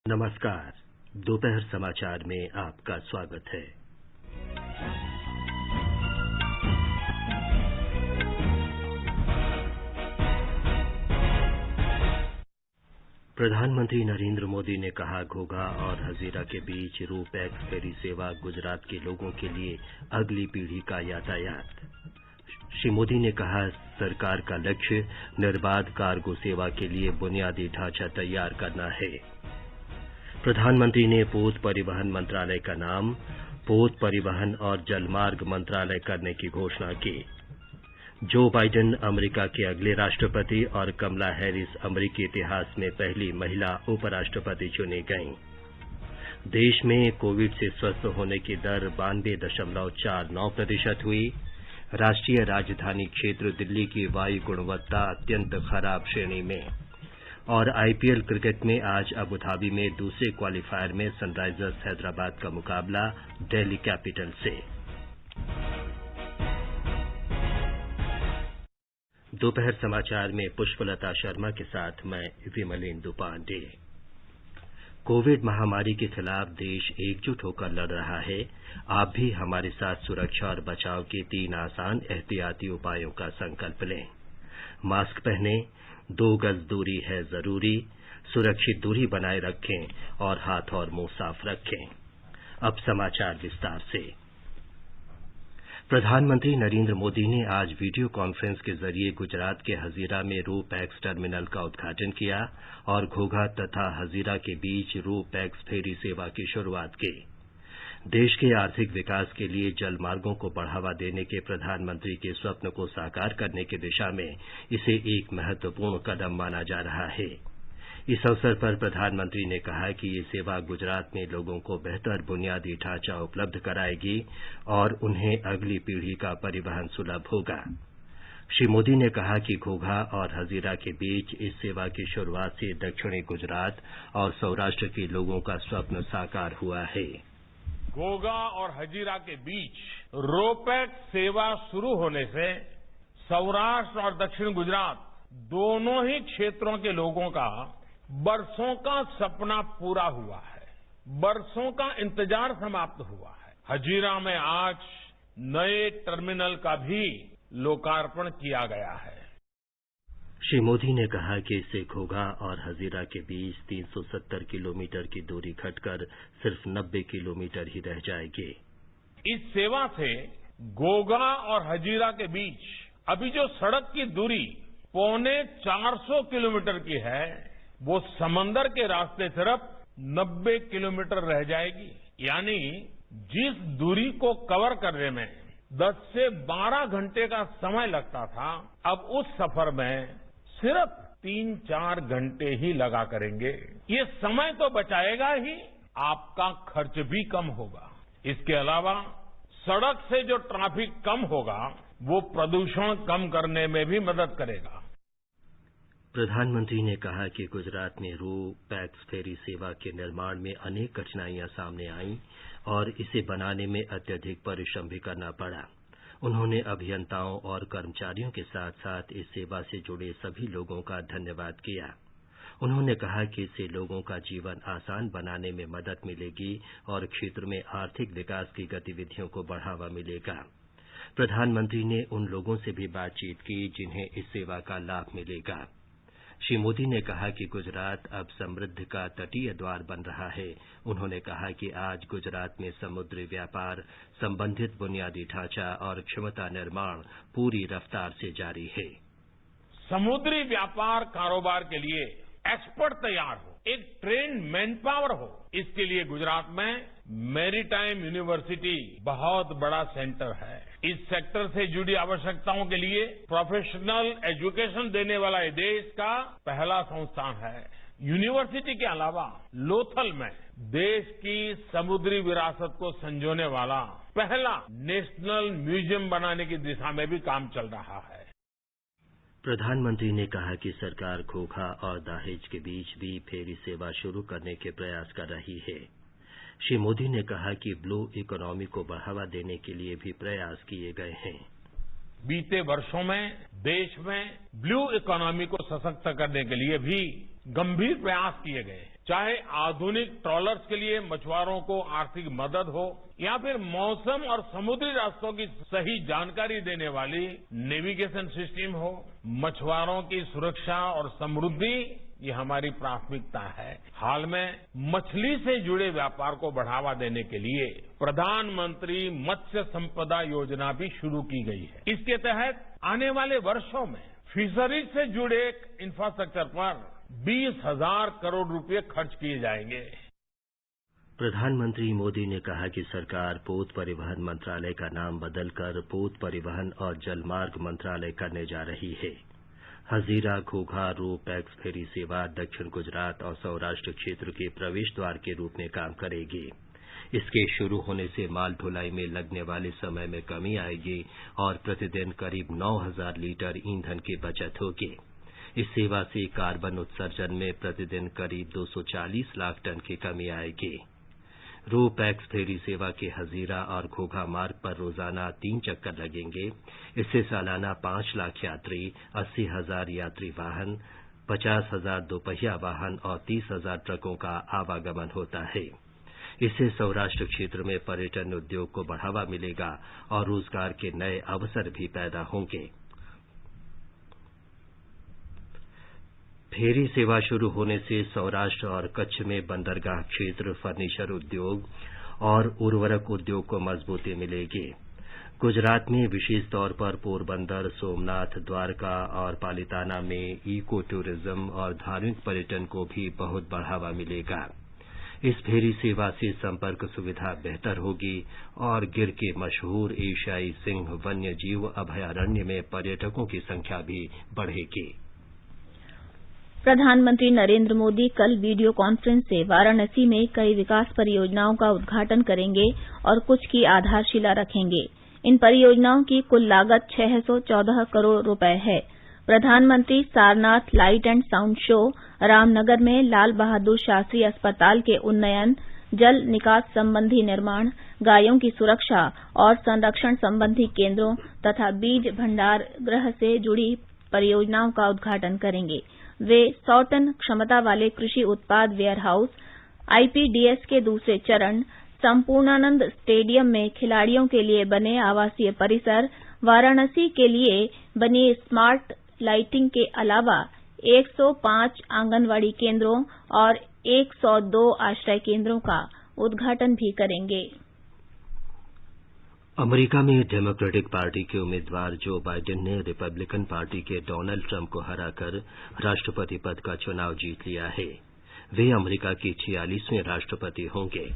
नमस्कार। दोपहर समाचार में आपका स्वागत है। प्रधानमंत्री नरेंद्र मोदी ने कहा, घोघा और हजीरा के बीच रो पैक्स फेरी सेवा गुजरात के लोगों के लिए अगली पीढ़ी का यातायात। श्री मोदी ने कहा, सरकार का लक्ष्य निर्बाध कार्गो सेवा के लिए बुनियादी ढांचा तैयार करना है। प्रधानमंत्री ने पोत परिवहन मंत्रालय का नाम पोत परिवहन और जलमार्ग मंत्रालय करने की घोषणा की। जो बाइडेन अमेरिका के अगले राष्ट्रपति और कमला हैरिस अमेरिकी इतिहास में पहली महिला उपराष्ट्रपति चुनी गईं। देश में कोविड से स्वस्थ होने की दर 92.49% हुई। राष्ट्रीय राजधानी क्षेत्र दिल्ली की वायु गुणवत्ता अत्यंत खराब श्रेणी में। और आईपीएल क्रिकेट में आज अबुधाबी में दूसरे क्वालीफायर में सनराइजर्स हैदराबाद का मुकाबला दिल्ली कैपिटल से। दोपहर समाचार में पुष्पलता शर्मा के साथ मैं विमलेंदु पांडे। कोविड महामारी के खिलाफ देश एकजुट होकर लड़ रहा है। आप भी हमारे साथ सुरक्षा और बचाव के 3 आसान एहतियाती उपायों का संकल्प लें। मास्क पहनें, 2 गज दूरी है जरूरी, सुरक्षित दूरी बनाए रखें और हाथ और मुंह साफ रखें। अब समाचार विस्तार से। प्रधानमंत्री नरेंद्र मोदी ने आज वीडियो कॉन्फ्रेंस के जरिए गुजरात के हजीरा में रो पैक्स टर्मिनल का उद्घाटन किया और घोघा तथा हजीरा के बीच रो पैक्स फेरी सेवा की शुरुआत की। देश के आर्थिक विकास के लिए जलमार्गों को बढ़ावा देने के प्रधानमंत्री के स्वप्न को साकार करने की दिशा में इसे एक महत्वपूर्ण कदम माना जा रहा है। इस अवसर पर प्रधानमंत्री ने कहा कि ये सेवा गुजरात में लोगों को बेहतर बुनियादी ढांचा उपलब्ध कराएगी और उन्हें अगली पीढ़ी का परिवहन सुलभ होगा। श्री मोदी ने कहा कि घोघा और हजीरा के बीच इस सेवा की शुरुआत से दक्षिणी गुजरात और सौराष्ट्र के लोगों का स्वप्न साकार हुआ है। घोघा और हजीरा के बीच रो पैक्स सेवा शुरू होने से सौराष्ट्र और दक्षिण गुजरात दोनों ही क्षेत्रों के लोगों का बरसों का सपना पूरा हुआ है। बरसों का इंतजार समाप्त हुआ है। हजीरा में आज नए टर्मिनल का भी लोकार्पण किया गया है। श्री मोदी ने कहा कि इससे घोघा और हजीरा के बीच 370 किलोमीटर की दूरी घटकर सिर्फ 90 किलोमीटर ही रह जाएगी। इस सेवा से घोघा और हजीरा के बीच अभी जो सड़क की दूरी 450 किलोमीटर की है, वो समंदर के रास्ते सिर्फ 90 किलोमीटर रह जाएगी। यानी जिस दूरी को कवर करने में 10 से 12 घंटे का समय लगता था, अब उस सफर में सिर्फ 3-4 घंटे ही लगा करेंगे। ये समय तो बचाएगा ही, आपका खर्च भी कम होगा। इसके अलावा सड़क से जो ट्रैफिक कम होगा, वो प्रदूषण कम करने में भी मदद करेगा। प्रधानमंत्री ने कहा कि गुजरात में रो पैक्स फेरी सेवा के निर्माण में अनेक कठिनाइयां सामने आईं और इसे बनाने में अत्यधिक परिश्रम भी करना पड़ा। उन्होंने अभियंताओं और कर्मचारियों के साथ साथ इस सेवा से जुड़े सभी लोगों का धन्यवाद किया। उन्होंने कहा कि इससे लोगों का जीवन आसान बनाने में मदद मिलेगी और क्षेत्र में आर्थिक विकास की गतिविधियों को बढ़ावा मिलेगा। प्रधानमंत्री ने उन लोगों से भी बातचीत की जिन्हें इस सेवा का लाभ मिलेगा। श्री मोदी ने कहा कि गुजरात अब समृद्धि का तटीय द्वार बन रहा है। उन्होंने कहा कि आज गुजरात में समुद्री व्यापार, संबंधित बुनियादी ढांचा और क्षमता निर्माण पूरी रफ्तार से जारी है। समुद्री व्यापार कारोबार के लिए एक्सपर्ट तैयार हो, एक ट्रेन्ड मैन पावर हो, इसके लिए गुजरात में मैरीटाइम यूनिवर्सिटी बहुत बड़ा सेंटर है। इस सेक्टर से जुड़ी आवश्यकताओं के लिए प्रोफेशनल एजुकेशन देने वाला ये देश का पहला संस्थान है। यूनिवर्सिटी के अलावा लोथल में देश की समुद्री विरासत को संजोने वाला पहला नेशनल म्यूजियम बनाने की दिशा में भी काम चल रहा है। प्रधानमंत्री ने कहा कि सरकार घोघा और दाहेज के बीच भी फेरी सेवा शुरू करने के प्रयास कर रही है। श्री मोदी ने कहा कि ब्लू इकोनॉमी को बढ़ावा देने के लिए भी प्रयास किए गए हैं। बीते वर्षों में देश में ब्लू इकोनॉमी को सशक्त करने के लिए भी गंभीर प्रयास किए गए हैं। चाहे आधुनिक ट्रॉलर्स के लिए मछुआरों को आर्थिक मदद हो या फिर मौसम और समुद्री रास्तों की सही जानकारी देने वाली नेविगेशन सिस्टम हो, मछुआरों की सुरक्षा और समृद्धि ये हमारी प्राथमिकता है। हाल में मछली से जुड़े व्यापार को बढ़ावा देने के लिए प्रधानमंत्री मत्स्य संपदा योजना भी शुरू की गई है। इसके तहत आने वाले वर्षों में फिशरीज से जुड़े इंफ्रास्ट्रक्चर पर 20,000 करोड़ रुपए खर्च किए जाएंगे। प्रधानमंत्री मोदी ने कहा कि सरकार पोत परिवहन मंत्रालय का नाम बदलकर पोत परिवहन और जलमार्ग मंत्रालय करने जा रही है। हजीरा, घोघा, रो पैक्स फेरी सेवा दक्षिण गुजरात और सौराष्ट्र क्षेत्र के प्रवेश द्वार के रूप में काम करेगी। इसके शुरू होने से माल ढुलाई में लगने वाले समय में कमी आएगी और प्रतिदिन करीब 9,000 लीटर ईंधन की बचत होगी। इस सेवा से कार्बन उत्सर्जन में प्रतिदिन करीब 240 लाख टन की कमी आएगी। रो पैक्स फेरी सेवा के हजीरा और घोघा मार्ग पर रोजाना 3 चक्कर लगेंगे। इससे सालाना 5 लाख यात्री, 80,000 यात्री वाहन, 50,000 दोपहिया वाहन और 30,000 ट्रकों का आवागमन होता है। इससे सौराष्ट्र क्षेत्र में पर्यटन उद्योग को बढ़ावा मिलेगा और रोजगार के नए अवसर भी पैदा होंगे। फेरी सेवा शुरू होने से सौराष्ट्र और कच्छ में बंदरगाह क्षेत्र, फर्नीचर उद्योग और उर्वरक उद्योग को मजबूती मिलेगी। गुजरात में विशेष तौर पर पोरबंदर, सोमनाथ, द्वारका और पालिताना में इको टूरिज्म और धार्मिक पर्यटन को भी बहुत बढ़ावा मिलेगा। इस फेरी सेवा से संपर्क सुविधा बेहतर होगी और गिर के मशहूर एशियाई सिंह वन्य जीव अभयारण्य में पर्यटकों की संख्या भी बढ़ेगी। प्रधानमंत्री नरेंद्र मोदी कल वीडियो कॉन्फ्रेंस से वाराणसी में कई विकास परियोजनाओं का उद्घाटन करेंगे और कुछ की आधारशिला रखेंगे। इन परियोजनाओं की कुल लागत 614 करोड़ रुपए है। प्रधानमंत्री Sarnath light and sound show, Ramnagar में लाल बहादुर शास्त्री अस्पताल के उन्नयन, जल निकास संबंधी निर्माण, गायों की सुरक्षा और संरक्षण संबंधी केन्द्रों तथा बीज भंडार गृह से जुड़ी परियोजनाओं का उद्घाटन करेंगे। वे 100 टन क्षमता वाले कृषि उत्पाद वेयरहाउस, आईपीडीएस के दूसरे चरण, संपूर्णानंद स्टेडियम में खिलाड़ियों के लिए बने आवासीय परिसर, वाराणसी के लिए बनी स्मार्ट लाइटिंग के अलावा 105 आंगनवाड़ी केन्द्रों और 102 आश्रय केन्द्रों का उद्घाटन भी करेंगे। अमेरिका में डेमोक्रेटिक पार्टी के उम्मीदवार जो बाइडेन ने रिपब्लिकन पार्टी के डोनाल्ड ट्रंप को हराकर राष्ट्रपति पद का चुनाव जीत लिया है। वे अमेरिका के 46वें राष्ट्रपति होंगे।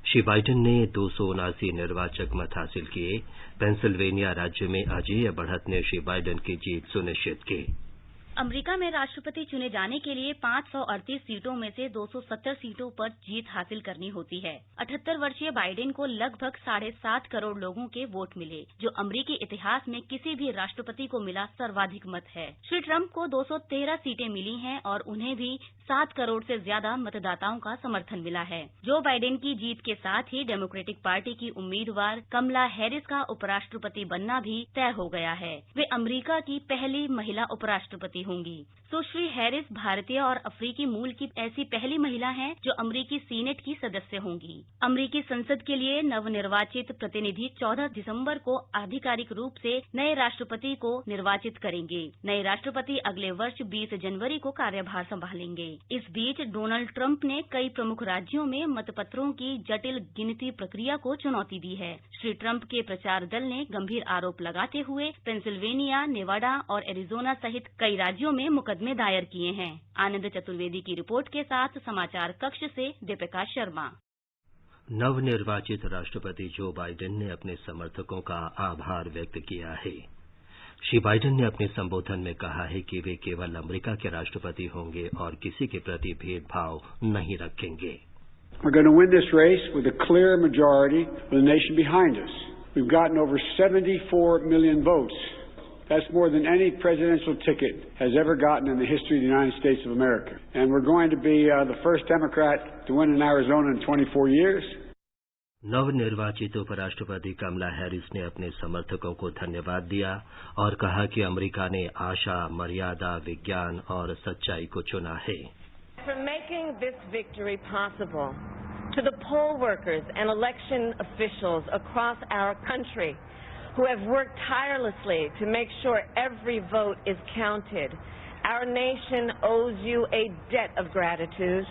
श्री बाइडेन ने 279 निर्वाचक मत हासिल किए। पेंसिल्वेनिया राज्य में अजेय बढ़त ने श्री बाइडेन की जीत सुनिश्चित की। अमेरिका में राष्ट्रपति चुने जाने के लिए 538 सीटों में से 270 सीटों पर जीत हासिल करनी होती है। 78 वर्षीय बाइडेन को लगभग 7.5 करोड़ लोगों के वोट मिले, जो अमेरिकी इतिहास में किसी भी राष्ट्रपति को मिला सर्वाधिक मत है। श्री ट्रंप को 213 सीटें मिली हैं और उन्हें भी 7 करोड़ से ज्यादा मतदाताओं का समर्थन मिला है। जो बाइडेन की जीत के साथ ही डेमोक्रेटिक पार्टी की उम्मीदवार कमला हैरिस का उपराष्ट्रपति बनना भी तय हो गया है। वे अमेरिका की पहली महिला उपराष्ट्रपति होंगी। सुश्री हैरिस भारतीय और अफ्रीकी मूल की ऐसी पहली महिला हैं जो अमेरिकी सीनेट की सदस्य होंगी। अमेरिकी संसद के लिए नवनिर्वाचित प्रतिनिधि 14 दिसंबर को आधिकारिक रूप से नए राष्ट्रपति को निर्वाचित करेंगे। नए राष्ट्रपति अगले वर्ष 20 जनवरी को कार्यभार संभालेंगे। इस बीच डोनाल्ड ट्रंप ने कई प्रमुख राज्यों में मतपत्रों की जटिल गिनती प्रक्रिया को चुनौती दी है। श्री ट्रंप के प्रचार दल ने गंभीर आरोप लगाते हुए पेंसिल्वेनिया, नेवाडा और एरिजोना सहित कई राज्यों में मुकदमे दायर किए हैं। आनंद चतुर्वेदी की रिपोर्ट के साथ समाचार कक्ष से दीपिका शर्मा। नवनिर्वाचित राष्ट्रपति जो बाइडेन ने अपने समर्थकों का आभार व्यक्त किया है। श्री बाइडेन ने अपने संबोधन में कहा है कि वे केवल अमेरिका के राष्ट्रपति होंगे और किसी के प्रति भेदभाव नहीं रखेंगे। We're going to win this race with a clear majority with the nation behind us. We've gotten over 74 million votes. That's more than any presidential ticket has ever gotten in the history of the United States of America. And we're going to be the first Democrat to win in Arizona in 24 years. नवनिर्वाचित उपराष्ट्रपति कमला Harris ने अपने समर्थकों को धन्यवाद दिया और कहा कि अमेरिका ने आशा, मर्यादा, विज्ञान और सच्चाई को चुना है। For making this victory possible, to the poll workers and election officials across our country who have worked tirelessly to make sure every vote is counted, our nation owes you a debt of gratitude.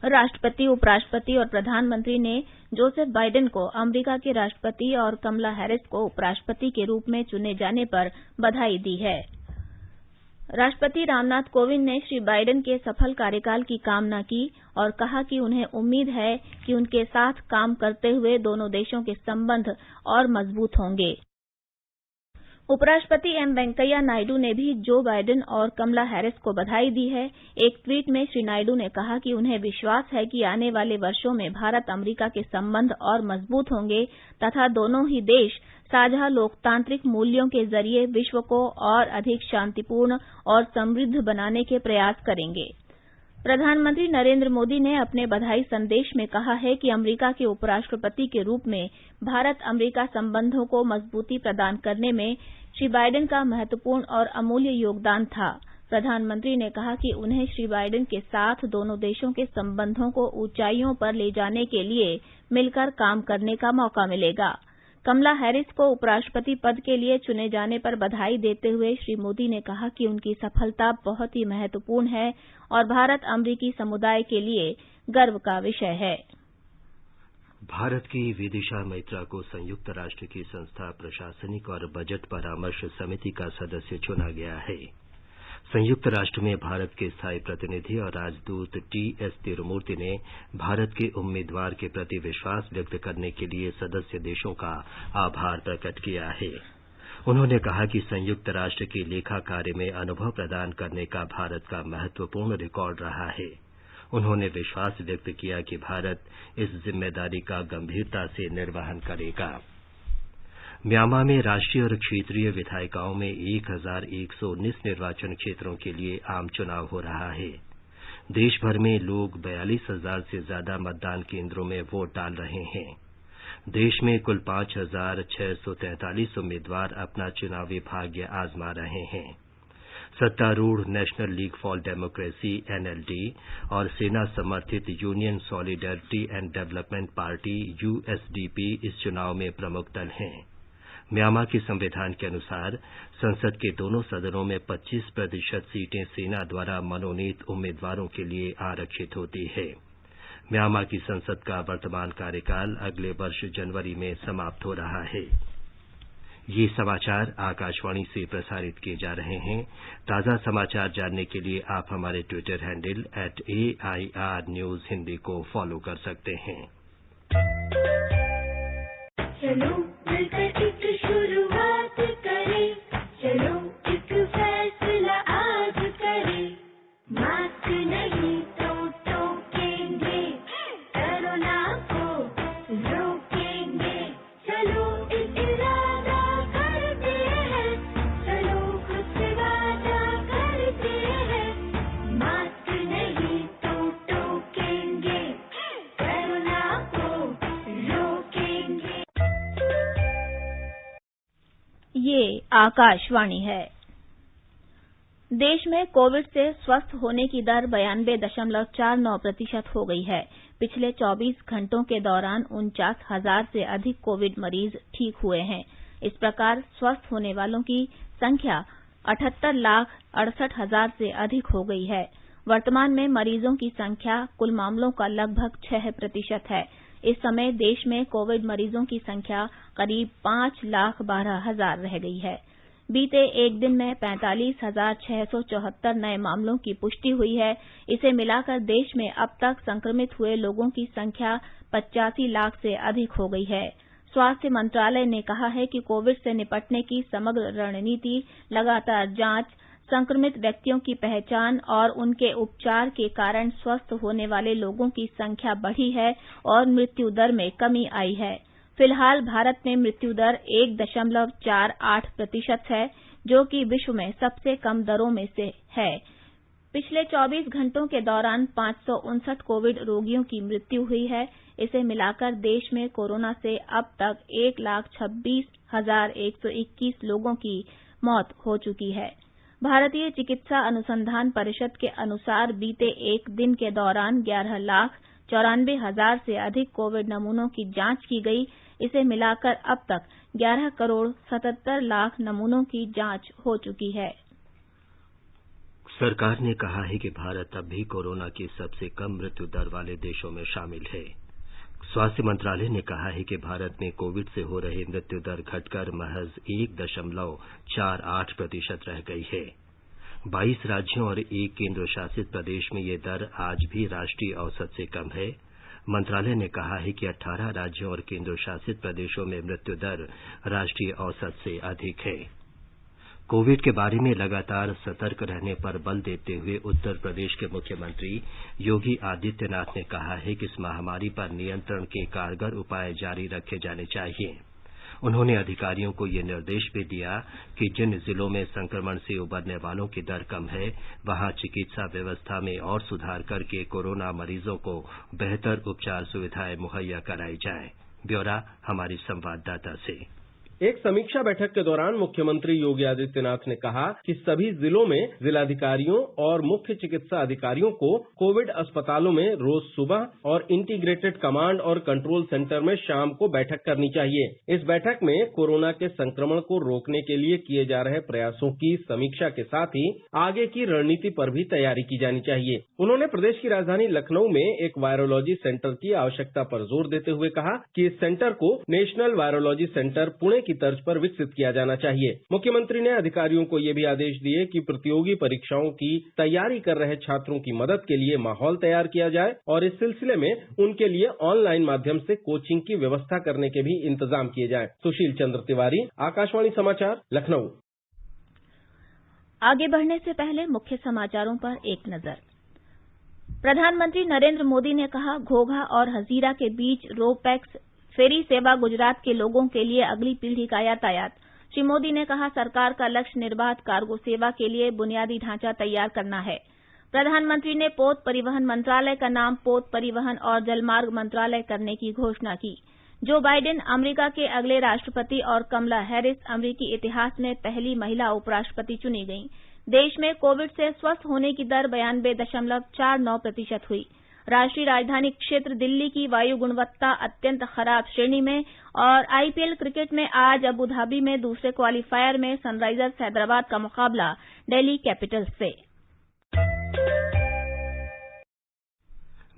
राष्ट्रपति, उपराष्ट्रपति और प्रधानमंत्री ने Joseph Biden को America के राष्ट्रपति और कमला Harris को उपराष्ट्रपति के रूप में चुने जाने पर बधाई दी है। राष्ट्रपति रामनाथ कोविंद ने श्री बाइडेन के सफल कार्यकाल की कामना की और कहा कि उन्हें उम्मीद है कि उनके साथ काम करते हुए दोनों देशों के संबंध और मजबूत होंगे। उपराष्ट्रपति एम वेंकैया नायडू ने भी जो बाइडेन और कमला हैरिस को बधाई दी है। एक ट्वीट में श्री नायडू ने कहा कि उन्हें विश्वास है कि आने वाले वर्षों में भारत अमेरिका के संबंध और मजबूत होंगे तथा दोनों ही देश साझा लोकतांत्रिक मूल्यों के जरिए विश्व को और अधिक शांतिपूर्ण और समृद्ध बनाने के प्रयास करेंगे। प्रधानमंत्री नरेंद्र मोदी ने अपने बधाई संदेश में कहा है कि अमेरिका के उपराष्ट्रपति के रूप में भारत अमेरिका संबंधों को मजबूती प्रदान करने में श्री बाइडेन का महत्वपूर्ण और अमूल्य योगदान था। प्रधानमंत्री ने कहा कि उन्हें श्री बाइडेन के साथ दोनों देशों के संबंधों को ऊंचाइयों पर ले जाने के लिए मिलकर काम करने का मौका मिलेगा। कमला हैरिस को उपराष्ट्रपति पद के लिए चुने जाने पर बधाई देते हुए श्री मोदी ने कहा कि उनकी सफलता बहुत ही महत्वपूर्ण है और भारत अमेरिकी समुदाय के लिए गर्व का विषय है। भारत की विदिशा मैत्रा को संयुक्त राष्ट्र की संस्था प्रशासनिक और बजट परामर्श समिति का सदस्य चुना गया है। संयुक्त राष्ट्र में भारत के स्थायी प्रतिनिधि और राजदूत टीएस तिरुमूर्ति ने भारत के उम्मीदवार के प्रति विश्वास व्यक्त करने के लिए सदस्य देशों का आभार प्रकट किया है। उन्होंने कहा कि संयुक्त राष्ट्र के लेखा कार्य में अनुभव प्रदान करने का भारत का महत्वपूर्ण रिकॉर्ड रहा है। उन्होंने विश्वास व्यक्त किया कि भारत इस जिम्मेदारी का गंभीरता से निर्वहन करेगा। म्यांमार में राष्ट्रीय और क्षेत्रीय विधायिकाओं में 1119 निर्वाचन क्षेत्रों के लिए आम चुनाव हो रहा है। देश भर में लोग 42,000 से ज्यादा मतदान केंद्रों में वोट डाल रहे हैं। देश में कुल 5,643 उम्मीदवार अपना चुनावी भाग्य आजमा रहे हैं। सत्तारूढ़ National League for Democracy NLD और सेना समर्थित Union Solidarity and Development Party USDP इस चुनाव में प्रमुख दल हैं। म्यांमार के संविधान के अनुसार संसद के दोनों सदनों में 25% सीटें सेना द्वारा मनोनीत उम्मीदवारों के लिए आरक्षित होती है। म्यांमार की संसद का वर्तमान कार्यकाल अगले वर्ष जनवरी में समाप्त हो रहा है। ये समाचार आकाशवाणी से प्रसारित किए जा रहे हैं। ताजा समाचार जानने के लिए आप हमारे Twitter handle @AIR News Hindi को फॉलो कर सकते हैं। चलो मिलकर एक शुरुआत करें, चलो एक फैसला आज करें, मास्क नहीं तो टोकेंगे, कोरोना को रोकेंगे, चलो एक इरादा करते हैं, चलो खुद से वादा करते हैं, मास्क नहीं तो टोकेंगे, कोरोना को रोकेंगे। ये आकाशवाणी है। देश में कोविड से स्वस्थ होने की दर 92.49% हो गई है। पिछले 24 घंटों के दौरान 49,000 से अधिक कोविड मरीज ठीक हुए हैं। इस प्रकार स्वस्थ होने वालों की संख्या 78,68,000 से अधिक हो गई है। वर्तमान में मरीजों की संख्या कुल मामलों का लगभग 6% है। इस समय देश में कोविड मरीजों की संख्या करीब 5,12,000 रह गई है। बीते एक दिन में 45,674 नए मामलों की पुष्टि हुई है। इसे मिलाकर देश में अब तक संक्रमित हुए लोगों की संख्या 85 लाख से अधिक हो गई है। स्वास्थ्य मंत्रालय ने कहा है कि कोविड से निपटने की समग्र रणनीति लगातार जांच, संक्रमित व्यक्तियों की पहचान और उनके उपचार के कारण स्वस्थ होने वाले लोगों की संख्या बढ़ी है और मृत्यु दर में कमी आई है। फिलहाल भारत में मृत्यु दर 1.48% है, जो कि विश्व में सबसे कम दरों में से है। पिछले 24 घंटों के दौरान 559 कोविड रोगियों की मृत्यु हुई है। इसे मिलाकर देश में कोरोना से अब तक 1,26,121 लोगों की मौत हो चुकी है। भारतीय चिकित्सा अनुसंधान परिषद के अनुसार बीते एक दिन के दौरान 11,94,000 से अधिक कोविड नमूनों की जांच की गई। इसे मिलाकर अब तक 11,77,00,000 नमूनों की जांच हो चुकी है। सरकार ने कहा है कि भारत अब भी कोरोना की सबसे कम मृत्यु दर वाले देशों में शामिल है। स्वास्थ्य मंत्रालय ने कहा है कि भारत में कोविड से हो रही मृत्यु दर घटकर महज 1.48% रह गई है। 22 राज्यों और एक केंद्र शासित प्रदेश में ये दर आज भी राष्ट्रीय औसत से कम है। मंत्रालय ने कहा है कि 18 राज्यों और केंद्र शासित प्रदेशों में मृत्यु दर राष्ट्रीय औसत से अधिक है। कोविड के बारे में लगातार सतर्क रहने पर बल देते हुए उत्तर प्रदेश के मुख्यमंत्री योगी आदित्यनाथ ने कहा है कि इस महामारी पर नियंत्रण के कारगर उपाय जारी रखे जाने चाहिए। उन्होंने अधिकारियों को ये निर्देश भी दिया कि जिन जिलों में संक्रमण से उबरने वालों की दर कम है, वहां चिकित्सा व्यवस्था में और सुधार करके कोरोना मरीजों को बेहतर उपचार सुविधाएं मुहैया कराई जाएं। ब्यौरा हमारी संवाददाता से। एक समीक्षा बैठक के दौरान मुख्यमंत्री योगी आदित्यनाथ ने कहा कि सभी जिलों में जिलाधिकारियों और मुख्य चिकित्सा अधिकारियों को कोविड अस्पतालों में रोज सुबह और इंटीग्रेटेड कमांड और कंट्रोल सेंटर में शाम को बैठक करनी चाहिए। इस बैठक में कोरोना के संक्रमण को रोकने के लिए किए जा रहे प्रयासों की समीक्षा के साथ ही आगे की रणनीति पर भी तैयारी की जानी चाहिए। उन्होंने प्रदेश की राजधानी लखनऊ में एक वायरोलॉजी सेंटर की आवश्यकता पर जोर देते हुए कहा कि इस सेंटर को नेशनल वायरोलॉजी सेंटर पुणे की तर्ज पर विकसित किया जाना चाहिए। मुख्यमंत्री ने अधिकारियों को ये भी आदेश दिए कि प्रतियोगी परीक्षाओं की तैयारी कर रहे छात्रों की मदद के लिए माहौल तैयार किया जाए और इस सिलसिले में उनके लिए ऑनलाइन माध्यम से कोचिंग की व्यवस्था करने के भी इंतजाम किए जाएं। सुशील चंद्र तिवारी, आकाशवाणी समाचार, लखनऊ। आगे बढ़ने से पहले मुख्य समाचारों पर एक नजर। प्रधानमंत्री नरेंद्र मोदी ने कहा, घोघा और हजीरा के बीच रो-पैक्स फेरी सेवा गुजरात के लोगों के लिए अगली पीढ़ी का यातायात। श्री मोदी ने कहा, सरकार का लक्ष्य निर्बाध कार्गो सेवा के लिए बुनियादी ढांचा तैयार करना है। प्रधानमंत्री ने पोत परिवहन मंत्रालय का नाम पोत परिवहन और जलमार्ग मंत्रालय करने की घोषणा की। जो बाइडेन अमेरिका के अगले राष्ट्रपति और कमला हैरिस अमेरिकी इतिहास में पहली महिला उपराष्ट्रपति चुनी गईं। देश में कोविड से स्वस्थ होने की दर 92.49% हुई। राष्ट्रीय राजधानी क्षेत्र दिल्ली की वायु गुणवत्ता अत्यंत खराब श्रेणी में और आईपीएल क्रिकेट में आज अबू धाबी में दूसरे क्वालीफायर में सनराइजर्स हैदराबाद का मुकाबला दिल्ली कैपिटल्स से।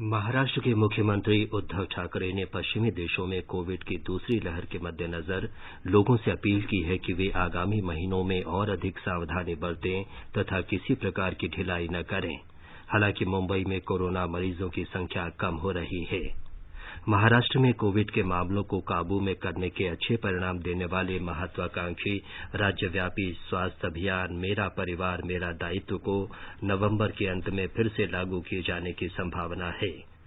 महाराष्ट्र के मुख्यमंत्री उद्धव ठाकरे ने पश्चिमी देशों में कोविड की दूसरी लहर के मद्देनजर लोगों से अपील की है कि वे आगामी महीनों में और अधिक सावधानी बरतें तथा किसी प्रकार की ढिलाई न करें। हालांकि मुंबई में कोरोना मरीजों की संख्या कम हो रही है। महाराष्ट्र में कोविड के मामलों को काबू में करने के अच्छे परिणाम देने वाले महत्वाकांक्षी राज्यव्यापी स्वास्थ्य अभियान मेरा परिवार मेरा दायित्व को नवंबर के अंत में फिर से लागू किए जाने की संभावना है।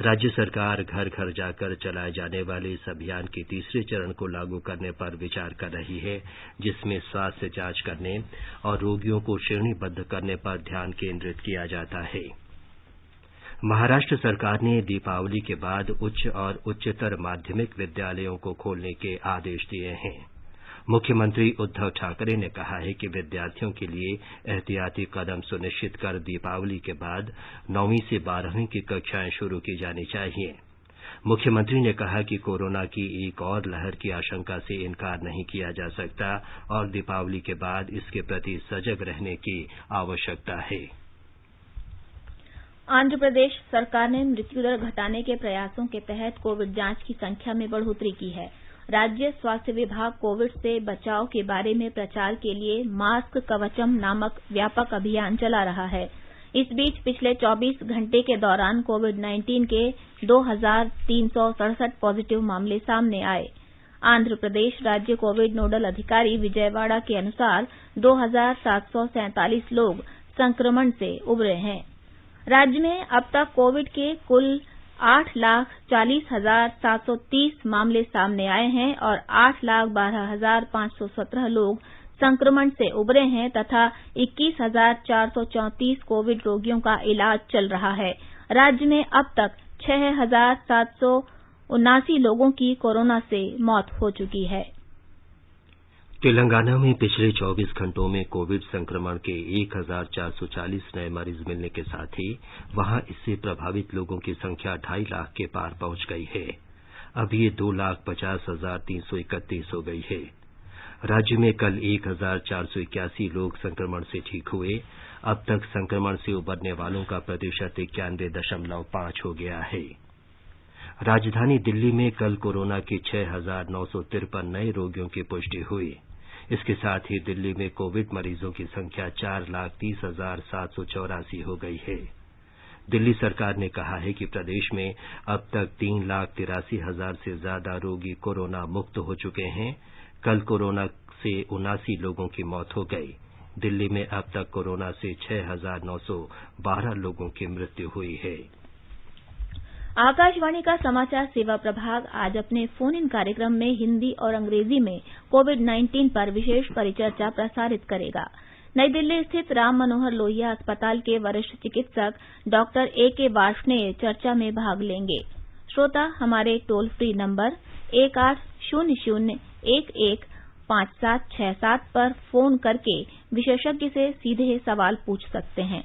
राज्य सरकार घर घर जाकर चलाए जाने वाले इस अभियान के तीसरे चरण को लागू करने पर विचार कर रही है, जिसमें स्वास्थ्य जांच करने और रोगियों को श्रेणीबद्ध करने पर ध्यान केंद्रित किया जाता है। महाराष्ट्र सरकार ने दीपावली के बाद उच्च और उच्चतर माध्यमिक विद्यालयों को खोलने के आदेश दिए हैं। मुख्यमंत्री उद्धव ठाकरे ने कहा है कि विद्यार्थियों के लिए एहतियाती कदम सुनिश्चित कर दीपावली के बाद 9वीं से 12वीं की कक्षाएं शुरू की जानी चाहिए। मुख्यमंत्री ने कहा कि कोरोना की एक और लहर की आशंका से इनकार नहीं किया जा सकता और दीपावली के बाद इसके प्रति सजग रहने की आवश्यकता है। आंध्र प्रदेश सरकार ने मृत्युदर घटाने के प्रयासों के तहत कोविड जांच की संख्या में बढ़ोतरी की है। राज्य स्वास्थ्य विभाग कोविड से बचाव के बारे में प्रचार के लिए मास्क कवचम नामक व्यापक अभियान चला रहा है। इस बीच पिछले 24 घंटे के दौरान कोविड-19 के 2,367 पॉजिटिव मामले सामने आए। आंध्र प्रदेश राज्य कोविड नोडल अधिकारी विजयवाड़ा के अनुसार 2,747 लोग संक्रमण से उबरे हैं। राज्य में अब तक कोविड के कुल 8,40,730 मामले सामने आए हैं और 8,12,517 लोग संक्रमण से उबरे हैं तथा 21,434 कोविड रोगियों का इलाज चल रहा है। राज्य में अब तक 6,779 लोगों की कोरोना से मौत हो चुकी है। तेलंगाना में पिछले 24 घंटों में कोविड संक्रमण के 1,440 नए मरीज मिलने के साथ ही वहां इससे प्रभावित लोगों की संख्या 2.5 लाख के पार पहुंच गई है। अब ये 2,50,331 हो गई है। राज्य में कल 1,481 लोग संक्रमण से ठीक हुए। अब तक संक्रमण से उबरने वालों का प्रतिशत 91.5 हो गया है। राजधानी दिल्ली में कल कोरोना के 6,953 नए रोगियों की पुष्टि हुई। इसके साथ ही दिल्ली में कोविड मरीजों की संख्या 4,30,784 हो गई है। दिल्ली सरकार ने कहा है कि प्रदेश में अब तक 3,83,000 से ज्यादा रोगी कोरोना मुक्त हो चुके हैं। कल कोरोना से 79 लोगों की मौत हो गई। दिल्ली में अब तक कोरोना से 6,912 लोगों की मृत्यु हुई है। आकाशवाणी का समाचार सेवा प्रभाग आज अपने फोन इन कार्यक्रम में हिंदी और अंग्रेजी में कोविड-19 पर विशेष परिचर्चा प्रसारित करेगा। नई दिल्ली स्थित राम मनोहर लोहिया अस्पताल के वरिष्ठ चिकित्सक डॉक्टर A.K. वार्ष्णेय चर्चा में भाग लेंगे। श्रोता हमारे टोल फ्री नंबर 1800-115767 पर फोन करके विशेषज्ञ से सीधे सवाल पूछ सकते हैं।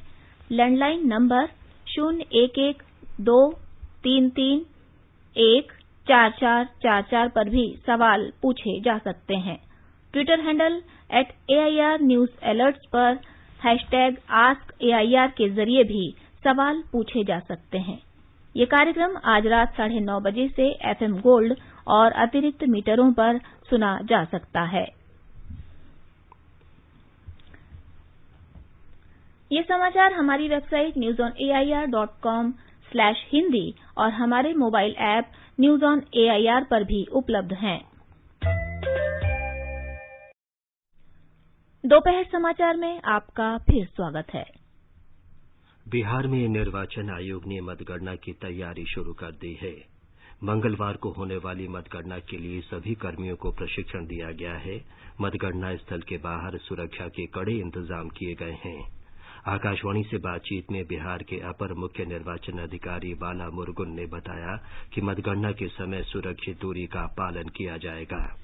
लैंडलाइन नंबर 011-233-14444 पर भी सवाल पूछे जा सकते हैं। Twitter handle @AIR News Alerts पर #AskAIR के जरिए भी सवाल पूछे जा सकते हैं। ये कार्यक्रम आज रात 9:30 बजे से FM गोल्ड और अतिरिक्त मीटरों पर सुना जा सकता है। ये समाचार हमारी वेबसाइट newsonair.com/hindi और हमारे mobile app news on AIR पर भी उपलब्ध हैं। दोपहर समाचार में आपका फिर स्वागत है। बिहार में निर्वाचन आयोग ने मतगणना की तैयारी शुरू कर दी है। मंगलवार को होने वाली मतगणना के लिए सभी कर्मियों को प्रशिक्षण दिया गया है। मतगणना स्थल के बाहर सुरक्षा के कड़े इंतजाम किए गए हैं। आकाशवाणी से बातचीत में बिहार के अपर मुख्य निर्वाचन अधिकारी बाला मुरुगन ने बताया कि मतगणना के समय सुरक्षित दूरी का पालन किया जाएगा।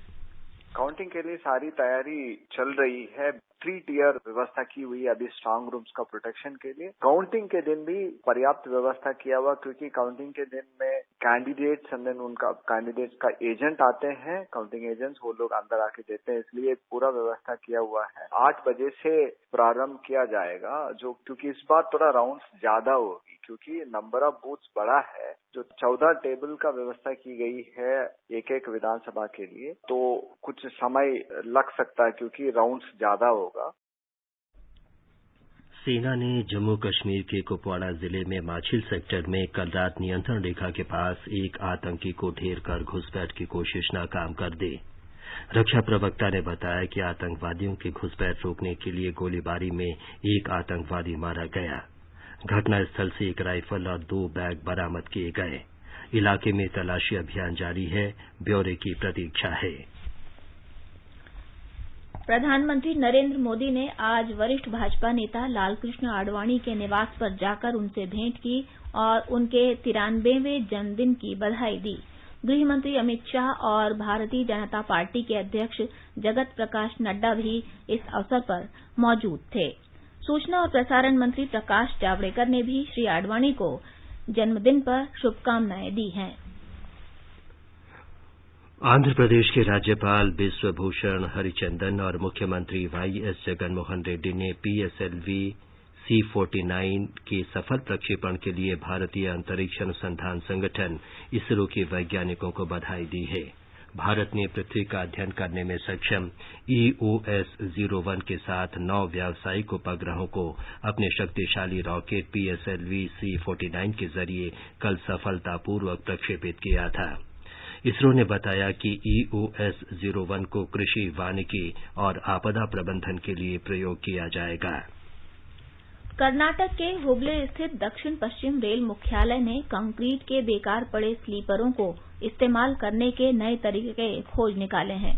काउंटिंग के लिए सारी तैयारी चल रही है। 3 टियर व्यवस्था की हुई है अभी स्ट्रांग रूम्स का प्रोटेक्शन के लिए। काउंटिंग के दिन भी पर्याप्त व्यवस्था किया हुआ, क्योंकि काउंटिंग के दिन में कैंडिडेट्स एंड देन उनका कैंडिडेट्स का एजेंट आते हैं, काउंटिंग एजेंट्स, वो लोग अंदर आके देते हैं, इसलिए पूरा व्यवस्था किया हुआ है। 8 बजे से प्रारंभ किया जाएगा, जो क्योंकि इस बार थोड़ा राउंड्स ज्यादा होगी, क्योंकि नंबर ऑफ बूथ्स बड़ा है। जो 14 टेबल का व्यवस्था की गई है एक विधानसभा के लिए, तो कुछ समय लग सकता है क्योंकि राउंड्स ज्यादा होगा। सेना ने जम्मू कश्मीर के कुपवाड़ा जिले में माछिल सेक्टर में कल रात नियंत्रण रेखा के पास एक आतंकी को ढेर कर घुसपैठ की कोशिश नाकाम कर दी। रक्षा प्रवक्ता ने बताया कि आतंकवादियों की घुसपैठ रोकने के लिए गोलीबारी में एक आतंकवादी मारा गया। घटनास्थल से एक राइफल और 2 बैग बरामद किए गए। इलाके में तलाशी अभियान जारी है। ब्यौरे की प्रतीक्षा है। प्रधानमंत्री नरेंद्र मोदी ने आज वरिष्ठ भाजपा नेता लालकृष्ण आडवाणी के निवास पर जाकर उनसे भेंट की और उनके 93वें जन्मदिन की बधाई दी। गृहमंत्री अमित शाह और भारतीय जनता पार्टी के अध्यक्ष जगत प्रकाश नड्डा भी इस अवसर पर मौजूद थे। सूचना और प्रसारण मंत्री प्रकाश जावड़ेकर ने भी श्री आडवाणी को जन्मदिन पर शुभकामनाएं दी हैं। आंध्र प्रदेश के राज्यपाल बिश्वभूषण हरिचंदन और मुख्यमंत्री YS जगनमोहन रेड्डी ने PSLV C-49 के सफल प्रक्षेपण के लिए भारतीय अंतरिक्ष अनुसंधान संगठन इसरो के वैज्ञानिकों को बधाई दी है। भारत ने पृथ्वी का अध्ययन करने में सक्षम EOS-01 के साथ 9 व्यावसायिक उपग्रहों को अपने शक्तिशाली रॉकेट PSLV C-49 के जरिए कल सफलतापूर्वक प्रक्षेपित किया था। इसरो ने बताया कि EOS-01 को कृषि, वानिकी और आपदा प्रबंधन के लिए प्रयोग किया जाएगा। कर्नाटक के हुबली स्थित दक्षिण पश्चिम रेल मुख्यालय ने कंक्रीट के बेकार पड़े स्लीपरों को इस्तेमाल करने के नए तरीके खोज निकाले हैं।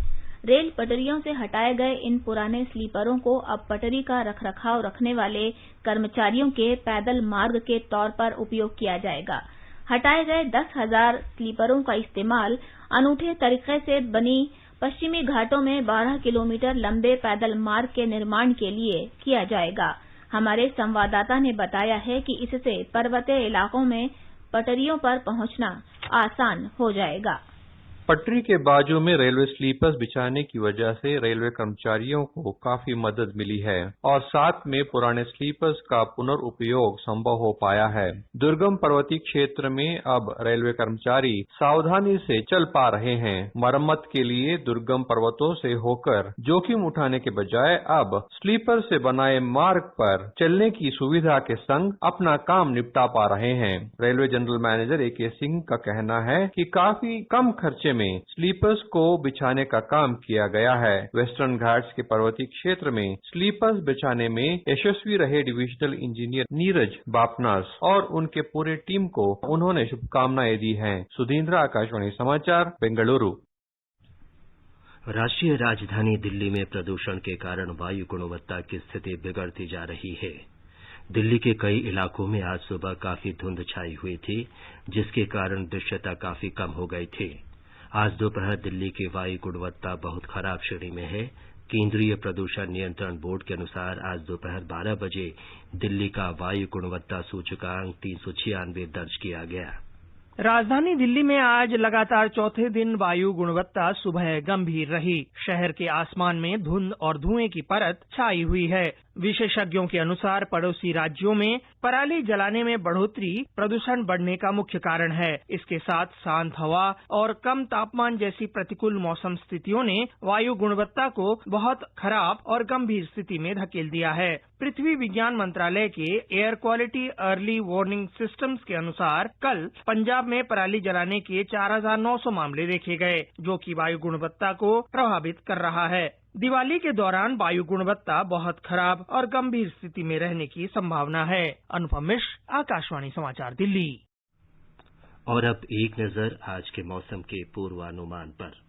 रेल पटरियों से हटाए गए इन पुराने स्लीपरों को अब पटरी का रखरखाव रखने वाले कर्मचारियों के पैदल मार्ग के तौर पर उपयोग किया जाएगा। हटाए गए 10,000 स्लीपरों का इस्तेमाल अनूठे तरीके से बनी पश्चिमी घाटों में 12 किलोमीटर लंबे पैदल मार्ग के निर्माण के लिए किया जाएगा। हमारे संवाददाता ने बताया है कि इससे पर्वतीय इलाकों में पटरियों पर पहुंचना आसान हो जाएगा। पटरी के बाजू में रेलवे स्लीपर्स बिछाने की वजह से रेलवे कर्मचारियों को काफी मदद मिली है और साथ में पुराने स्लीपर्स का पुनर्उपयोग संभव हो पाया है। दुर्गम पर्वतीय क्षेत्र में अब रेलवे कर्मचारी सावधानी से चल पा रहे हैं। मरम्मत के लिए दुर्गम पर्वतों से होकर जोखिम उठाने के बजाय अब स्लीपर से बनाए मार्ग पर चलने की सुविधा के संग अपना काम निपटा पा रहे हैं। Railway general manager A.K. Singh का कहना है कि काफी कम खर्चे में स्लीपर्स को बिछाने का काम किया गया है। वेस्टर्न घाट्स के पर्वतीय क्षेत्र में स्लीपर्स बिछाने में यशस्वी रहे डिविजनल इंजीनियर नीरज बापनास और उनके पूरे टीम को उन्होंने शुभकामनाएं दी हैं। सुधींद्र, आकाशवाणी समाचार, बेंगलुरु। राष्ट्रीय राजधानी दिल्ली में प्रदूषण के कारण वायु गुणवत्ता की स्थिति बिगड़ती जा रही है। दिल्ली के कई इलाकों में आज सुबह काफी धुंध छाई हुई थी, जिसके कारण दृश्यता काफी कम हो गई थी। आज दोपहर दिल्ली की वायु गुणवत्ता बहुत खराब श्रेणी में है। केंद्रीय प्रदूषण नियंत्रण बोर्ड के अनुसार आज दोपहर 12 बजे दिल्ली का वायु गुणवत्ता सूचकांक 396 दर्ज किया गया। राजधानी दिल्ली में आज लगातार चौथे दिन वायु गुणवत्ता सुबह गंभीर रही। शहर के आसमान में धुंध और धुएं की परत छाई हुई है। विशेषज्ञों के अनुसार पड़ोसी राज्यों में पराली जलाने में बढ़ोतरी प्रदूषण बढ़ने का मुख्य कारण है। इसके साथ शांत हवा और कम तापमान जैसी प्रतिकूल मौसम स्थितियों ने वायु गुणवत्ता को बहुत खराब और गंभीर स्थिति में धकेल दिया है। पृथ्वी विज्ञान मंत्रालय के air quality early warning systems के अनुसार कल पंजाब में पराली जलाने के 4,900 मामले देखे गए, जो कि वायु गुणवत्ता को प्रभावित कर रहा है। दिवाली के दौरान वायु गुणवत्ता बहुत खराब और गंभीर स्थिति में रहने की संभावना है। अनुपम मिश्र, आकाशवाणी समाचार, दिल्ली। और अब एक नजर आज के मौसम के पूर्वानुमान पर।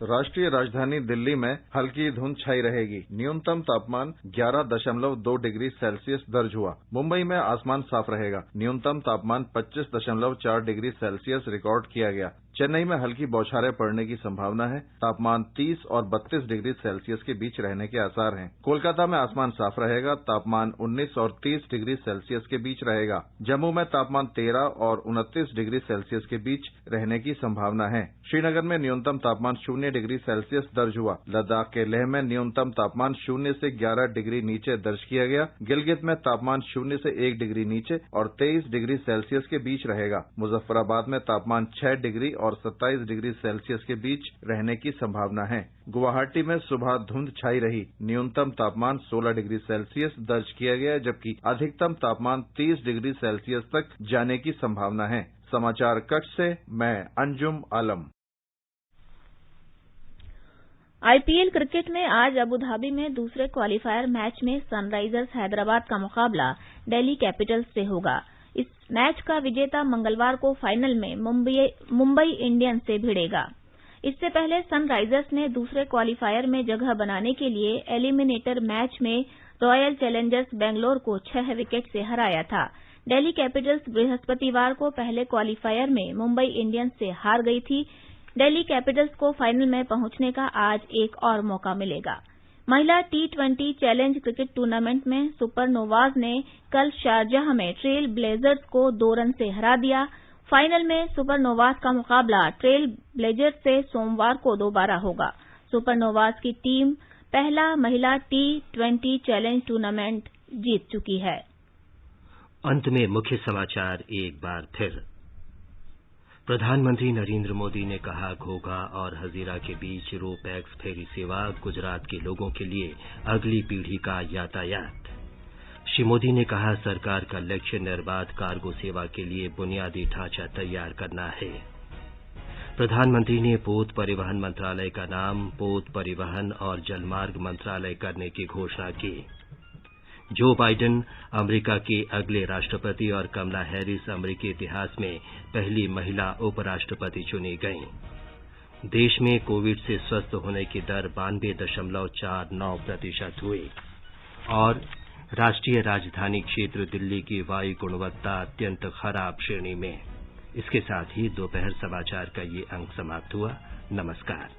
राष्ट्रीय राजधानी दिल्ली में हल्की धुंध छाई रहेगी। न्यूनतम तापमान 11.2 डिग्री सेल्सियस दर्ज हुआ। मुंबई में आसमान साफ रहेगा। न्यूनतम तापमान 25.4 डिग्री सेल्सियस रिकॉर्ड किया गया। चेन्नई में हल्की बौछारें पड़ने की संभावना है। तापमान 30 और 32 डिग्री सेल्सियस के बीच रहने के आसार हैं। कोलकाता में आसमान साफ रहेगा। तापमान 19 और 30 डिग्री सेल्सियस के बीच रहेगा। जम्मू में तापमान 13 और 29 डिग्री सेल्सियस के बीच रहने की संभावना है। श्रीनगर में न्यूनतम तापमान 0 डिग्री सेल्सियस दर्ज हुआ। लद्दाख के लेह में न्यूनतम तापमान 0 से 11 डिग्री नीचे दर्ज किया गया। गिलगित में तापमान 0 से 1 डिग्री नीचे और 23 डिग्री सेल्सियस के बीच रहेगा। मुजफ्फराबाद में तापमान 6 डिग्री और 27 डिग्री सेल्सियस के बीच रहने की संभावना है। गुवाहाटी में सुबह धुंध छाई रही। न्यूनतम तापमान 16 डिग्री सेल्सियस दर्ज किया गया, जबकि अधिकतम तापमान 30 डिग्री सेल्सियस तक जाने की संभावना है। समाचार कक्ष से मैं अंजुम आलम। आईपीएल क्रिकेट में आज अबुधाबी में दूसरे क्वालीफायर मैच में सनराइजर्स हैदराबाद का मुकाबला दिल्ली कैपिटल्स से होगा। इस मैच का विजेता मंगलवार को फाइनल में मुंबई इंडियंस से भिड़ेगा। इससे पहले सनराइजर्स ने दूसरे क्वालीफायर में जगह बनाने के लिए एलिमिनेटर मैच में रॉयल चैलेंजर्स बेंगलोर को 6 विकेट से हराया था। दिल्ली कैपिटल्स बृहस्पतिवार को पहले क्वालीफायर में मुंबई इंडियंस से हार गई थी। दिल्ली कैपिटल्स को फाइनल में पहुंचने का आज एक और मौका मिलेगा। महिला T20 चैलेंज क्रिकेट टूर्नामेंट में सुपरनोवाज ने कल शारजाह में ट्रेल ब्लेजर्स को 2 रन से हरा दिया। फाइनल में सुपरनोवाज का मुकाबला ट्रेल ब्लेजर्स से सोमवार को दोबारा होगा। सुपरनोवाज की टीम पहला महिला T20 चैलेंज टूर्नामेंट जीत चुकी है। अंत में मुख्य समाचार एक बार फिर। प्रधानमंत्री नरेंद्र मोदी ने कहा, घोघा और हजीरा के बीच रो पैक्स फेरी सेवा गुजरात के लोगों के लिए अगली पीढ़ी का यातायात। श्री मोदी ने कहा, सरकार का लक्ष्य निर्बाध कार्गो सेवा के लिए बुनियादी ढांचा तैयार करना है। प्रधानमंत्री ने पोत परिवहन मंत्रालय का नाम पोत परिवहन और जलमार्ग मंत्रालय करने की घोषणा की। जो बाइडेन अमेरिका के अगले राष्ट्रपति और कमला हैरिस अमेरिकी इतिहास में पहली महिला उपराष्ट्रपति चुनी गईं। देश में कोविड से स्वस्थ होने की दर 92.49% हुई और राष्ट्रीय राजधानी क्षेत्र दिल्ली की वायु गुणवत्ता अत्यंत खराब श्रेणी में। इसके साथ ही दोपहर समाचार का ये अंक समाप्त हुआ। नमस्कार।